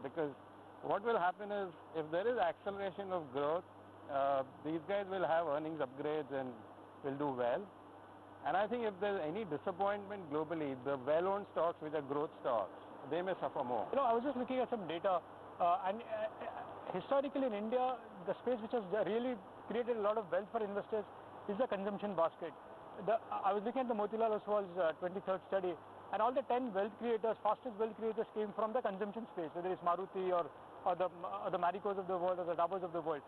because what will happen is if there is acceleration of growth, these guys will have earnings upgrades and will do well. And I think if there's any disappointment globally, the well-owned stocks which are growth stocks, they may suffer more. I was just looking at some data, and historically in India, the space which has really created a lot of wealth for investors is the consumption basket. I was looking at the Motilal Oswal's 23rd study, and all the 10 fastest wealth creators came from the consumption space, whether it's Maruti or the Maricos of the world or the Dabos of the world.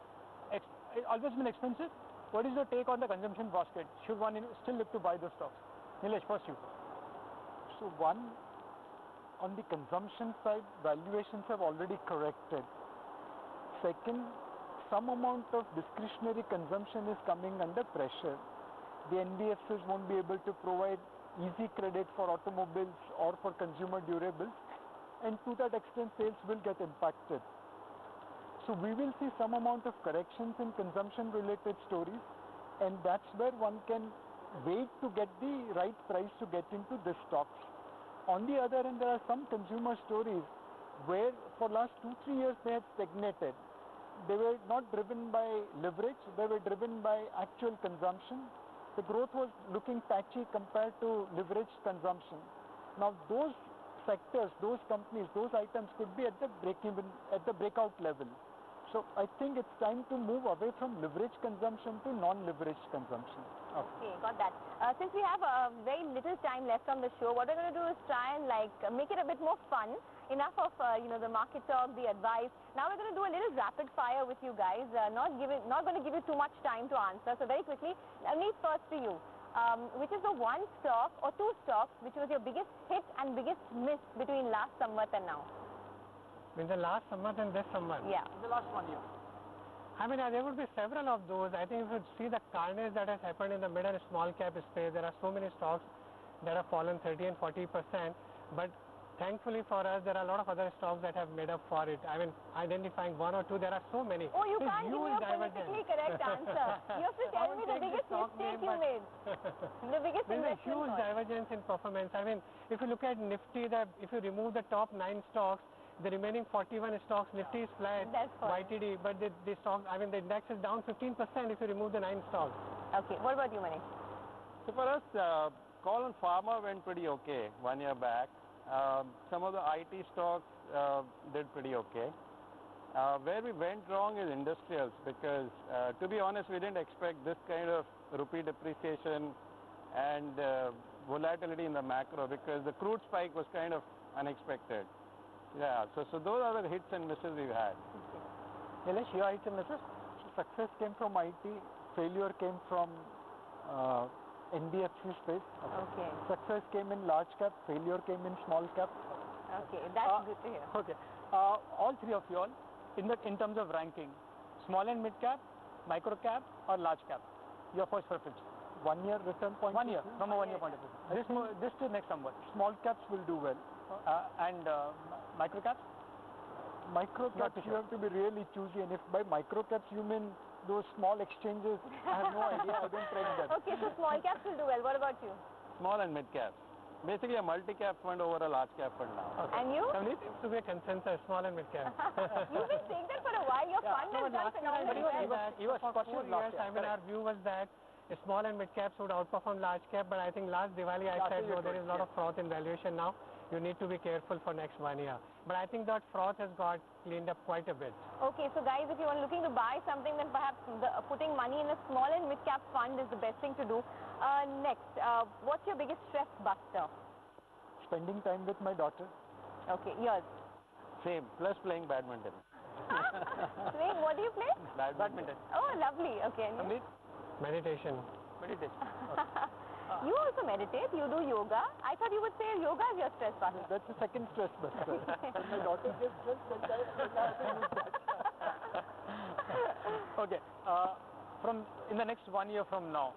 It's always been expensive. What is your take on the consumption basket? Should one still look to buy those stocks? Nilesh, first you. So one, on the consumption side, valuations have already corrected. Second, some amount of discretionary consumption is coming under pressure. The NBFCs won't be able to provide easy credit for automobiles or for consumer durables, and to that extent sales will get impacted. So we will see some amount of corrections in consumption related stories, and that's where one can wait to get the right price to get into the stocks. On the other hand, there are some consumer stories where for last 2-3 years they had stagnated. They were not driven by leverage, they were driven by actual consumption. The growth was looking patchy compared to leveraged consumption. Now those sectors, those companies, those items could be at the break-even, at the breakout level. So I think it's time to move away from leveraged consumption to non-leveraged consumption. Okay, got that. Since we have very little time left on the show, what we're going to do is try and make it a bit more fun. Enough of the market talk, the advice. Now we're going to do a little rapid fire with you guys. Not going to give you too much time to answer. So very quickly, Amit, first to you. Which is the one stock or two stocks which was your biggest hit and biggest miss between last Samvat and now? In the last Samvat and this Samvat? Yeah. In the last 1 year. I mean, there would be several of those. I think if you see the carnage that has happened in the mid and small cap space, there are so many stocks that have fallen 30 and 40%. But thankfully for us, there are a lot of other stocks that have made up for it. I mean, identifying one or two, there are so many. Oh, you can't give me a politically correct answer. You have to tell me the biggest mistake you made. The biggest There's a investment huge call. divergence in performance. I mean, if you look at Nifty, if you remove the top 9 stocks, the remaining 41 stocks, Nifty is flat, YTD, but the stocks, I mean, the index is down 15% if you remove the 9 stocks. Okay, what about you, Manish? So for us, call on pharma went pretty okay 1 year back. Some of the IT stocks did pretty okay. Where we went wrong is industrials, because to be honest, we didn't expect this kind of rupee depreciation and volatility in the macro, because the crude spike was kind of unexpected. Yeah, so those are the hits and misses we've had. Nilesh, your hits and misses? Success came from IT, failure came from NBFC space. Okay. Success came in large cap, failure came in small cap. Okay, that's good to hear. Okay. All three of you all, in terms of ranking, small and mid cap, micro cap or large cap? Your first preference? 1 year return point. 1 year, from a 1 year point of view. This to next Samvat. Small caps will do well. And micro caps? Micro caps, you have to be really choosy, and if by micro caps you mean those small exchanges, I have no idea, I don't trade them. Okay, so small caps will do well. What about you? Small and mid caps. Basically a multi-cap fund over a large cap fund now. Okay. And you? It seems to be a consensus, small and mid cap. You've been saying that for a while. Your fund has done phenomenally well. He was for 4 years, I mean, our view was that small and mid caps would outperform large cap, but I think last Diwali I said, no, there is a lot of froth in valuation now. You need to be careful for next 1 year. But I think that froth has got cleaned up quite a bit. Okay, so guys, if you are looking to buy something, then perhaps putting money in a small and mid cap fund is the best thing to do. Next, what's your biggest stress buster? Spending time with my daughter. Okay, yours? Same, plus playing badminton. Wait, what do you play? Badminton. Oh, lovely. Okay. Meditation. Meditation. You also meditate, you do yoga. I thought you would say yoga is your stress buster. That's the second stress buster. When my daughter gets stressed, then Okay, in the next 1 year from now,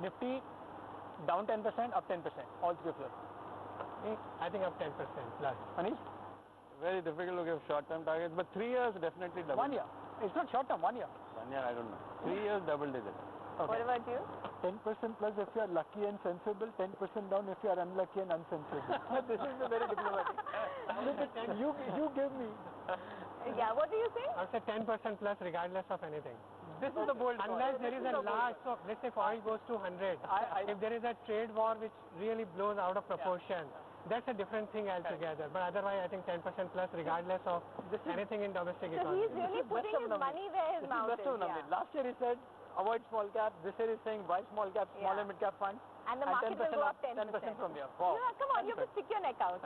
Nifty down 10%, up 10%, all three of you. I think up 10% plus. Manish? Very difficult to give short-term targets, but 3 years definitely double. 1 year. It's not short term, 1 year. 1 year, I don't know. 3 years double digit. Okay. What about you? 10% plus if you are lucky and sensible, 10% down if you are unlucky and unsensible. This is very diplomatic. You give me. Yeah, what do you think? I would say 10% plus regardless of anything. This is the bold call. Unless there This is a the bold large, call. so let's say if oil goes to 100, if there is a trade war which really blows out of proportion, that's a different thing altogether. But otherwise, I think 10% plus regardless of anything in domestic So economy. he's really putting his money where his mouth is. Yeah. Last year he said avoid small cap. This year he's saying buy small cap, small and mid cap funds. And the market will go up 10%. 10% from here. Wow. Come on, you have to stick your neck out.